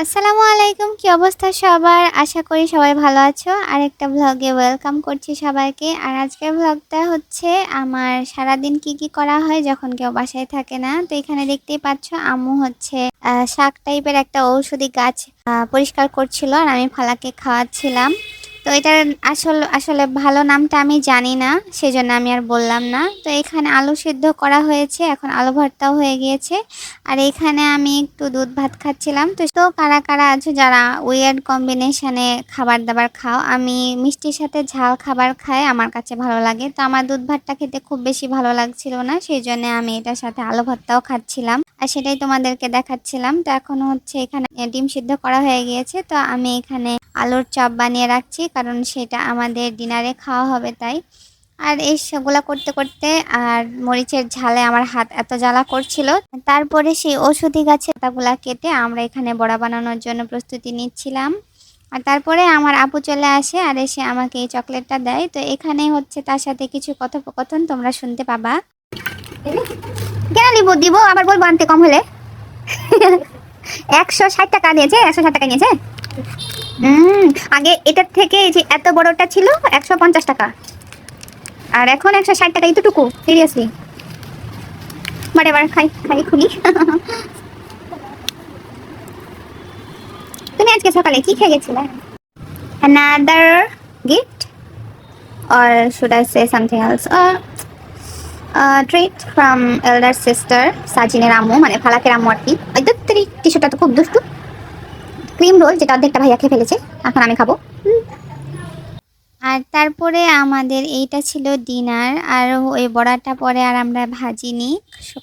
আসসালামু আলাইকুম, কি অবস্থা সবার? আশা করি সবাই ভালো আছো। আরেকটা ভ্লগে ওয়েলকাম করছি সবাইকে। আর আজকের ভ্লগটা হচ্ছে আমার সারাদিন কি করা হয় যখন কেউ বাসায় থাকে না। তো এখানে দেখতেই পাচ্ছ আম্মু হচ্ছে শাক টাইপের একটা ঔষধি গাছ পরিষ্কার করছিল আর আমি ফালাকে খাওয়াচ্ছিলাম। তো এটার আসলে ভালো নামটা আমি জানি না, সেজন্য আমি আর বললাম না। তো এখানে আলু সিদ্ধ করা হয়েছে, এখন আলু ভর্তাও হয়ে গিয়েছে। আর এখানে আমি একটু দুধ ভাত খাচ্ছিলাম। তো কারা কারা আছে যারা উইয়ার্ড কম্বিনেশনে খাবার দাবার খাও? আমি মিষ্টির সাথে ঝাল খাবার খাই, আমার কাছে ভালো লাগে। তো আমার দুধ ভাতটা খেতে খুব বেশি ভালো লাগছিল না, সেই জন্য আমি এটার সাথে আলু ভর্তাও খাচ্ছিলাম আর সেটাই তোমাদেরকে দেখাচ্ছিলাম। তো এখন হচ্ছে এখানে ডিম সিদ্ধ করা হয়ে গিয়েছে। তো আমি এখানে আলুর চপ বানিয়ে রাখছি, কারণ সেটা আমাদের ডিনারে খাওয়া হবে তাই। আর এই সেগুলা করতে করতে আর মরিচের ঝালে আমার হাত এত জ্বালা করছিল। তারপরে সেই ঔষধি গাছের পাতাগুলা কেটে আমরা এখানে বড়া বানানোর জন্য প্রস্তুতি নিচ্ছিলাম। আর তারপরে আমার আপু চলে আসে আর এসে আমাকে এই চকলেটটা দেয়। তো এখানে হচ্ছে তার সাথে কিছু কথোপকথন তোমরা শুনতে পাবা। কেন দিব আবার বলবো আনতে কম হলে। 160 টাকা নিয়েছে, 160 টাকা নিয়েছে। আগে এটার থেকে এই যে এত বড়টা ছিল 150 টাকা, আর এখন 160 টাকা। এতটুকু সিরিয়াসলি বারে বার খাই খাই খুলি। তুমি আজকে সকালে কি খেয়ে গেছিলে? Another gift or should I say something else? Treat from elder sister সাজিনের আম্মু, মানে ফালাকের আম্মু আর কি। ওই তো টিস্যুটা তো খুব দুষ্টু। ক্রিম রোল, যেটা অর্ধেকটা ভাইয়া খেয়ে ফেলেছে, এখন আমি খাবো। আর তারপরে আমাদের এইটা ছিল ডিনার। আর ওই বড়াটা পরে আর আমরা ভাজিনি,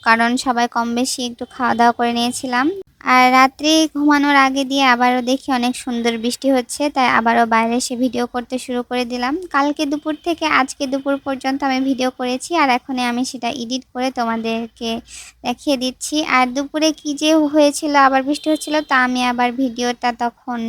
কারণ সবাই কম বেশি একটু খাওয়া দাওয়া করে নিয়েছিলাম। আর রাত্রে ঘুমানোর আগে দিয়ে আবারও দেখি অনেক সুন্দর বৃষ্টি হচ্ছে, তাই আবারও বাইরে এসে ভিডিও করতে শুরু করে দিলাম। কালকে দুপুর থেকে আজকে দুপুর পর্যন্ত আমি ভিডিও করেছি, আর এখন আমি সেটা এডিট করে তোমাদেরকে দেখিয়ে দিচ্ছি। আর দুপুরে কি যে হয়েছিল, আবার বৃষ্টি হচ্ছিল, তা আমি আবার ভিডিওটা তখন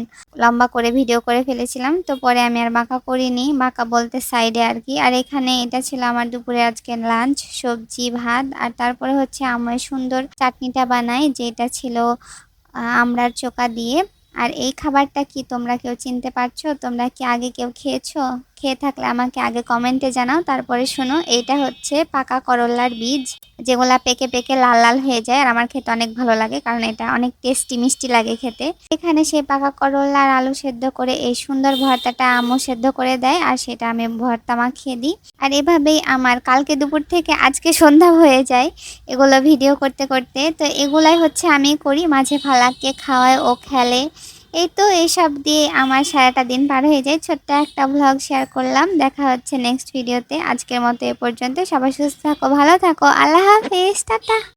লম্বা করে ভিডিও করে ফেলেছিলাম। তো পরে আমি আর বাঁকা করিনি, বাঁকা বলতে সাইডে আর কি। আর এখানে এটা ছিল আমার দুপুরে আজকে লাঞ্চ, সবজি ভাত। আর তারপরে হচ্ছে আমার সুন্দর চাটনিটা বানাই, যেটা ছিল আমড়ার চোকা দিয়ে। আর এই খাবারটা কি তোমরা কেউ চিনতে পারছো? তোমরা কি আগে কেউ খেয়েছো? খেয়ে থাকলে আমাকে আগে কমেন্টে জানাও। তারপরে শোনো, এইটা হচ্ছে পাকা করলার বীজ, যেগুলা পেকে পেকে লাল লাল হয়ে যায়। আর আমার খেতে অনেক ভালো লাগে, কারণ এটা অনেক টেস্টি মিষ্টি লাগে খেতে। এখানে সেই পাকা করলা আর আলু সেদ্ধ করে এই সুন্দর ভর্তাটা আম্মু সেদ্ধ করে দেয়, আর সেটা আমি ভর্তা মাখিয়ে দিই। আর এভাবেই আমার কালকে দুপুর থেকে আজকে সন্ধ্যা হয়ে যায় এগুলো ভিডিও করতে করতে। তো এগুলাই হচ্ছে আমি করি, মাঝে ফালাককে খাওয়াই, ও খেলে। এই তো এইসব দিয়ে আমার সারাটা দিন পার হয়ে যায়। ছোট্ট একটা ভ্লগ শেয়ার করলাম। দেখা হচ্ছে নেক্সট ভিডিওতে। আজকের মতো এ পর্যন্ত। সবাই সুস্থ থাকো, ভালো থাকো, আল্লাহ হাফেজ, টাটা।